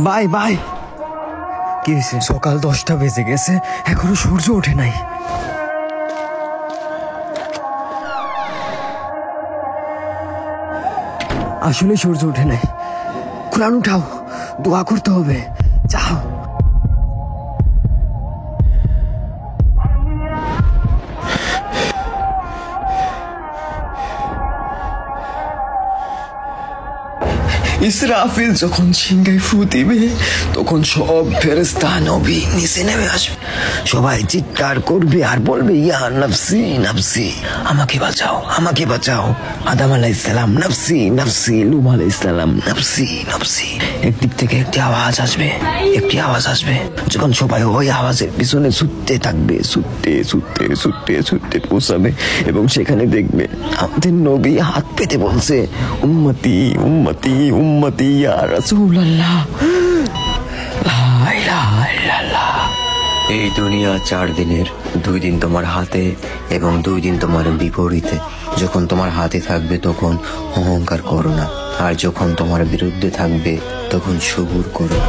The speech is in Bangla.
Bye bye. কি হয়েছে? সকাল 10টা বেজে গেছে, এখনো সূর্য ওঠে নাই। আসলে সূর্য ওঠে নাই। কোরআন উঠাও, দোয়া করতে হবে, যাও। ইসরাফিল যখন সিংহায় ফু দিবে তখন সব ফেরেশতা নবী নিচে নেমে আসবে, সবাই চিৎকার করবে আর বলবে ইয়া নফসি নফসি, আমাকে বাঁচাও আমাকে বাঁচাও। আদম আলাইহিস সালাম নফসি নফসি, নূহ আলাইহিস সালাম নফসি নফসি। একদিক থেকে একটি আওয়াজ আসবে, একটি আওয়াজ আসবে। যখন সবাই ওই আওয়াজের পিছনে ছুটতে থাকবে, ছুটতে ছুটতে ছুটতে ছুটতে পৌঁছাবে এবং সেখানে দেখবে আমাদের নবী হাত পেতে বলছে উম্মতি উম্মতি উম্মতি ইয়া রাসূলুল্লাহ, লা ইলাহা ইল্লাল্লাহ। এই দুনিয়া 4 দিনের, 2 দিন তোমার হাতে এবং 2 দিন তোমার বিপরীতে। যখন তোমার হাতে থাকবে তখন অহংকার করো না, আর যখন তোমার বিরুদ্ধে থাকবে তখন সবুর করো।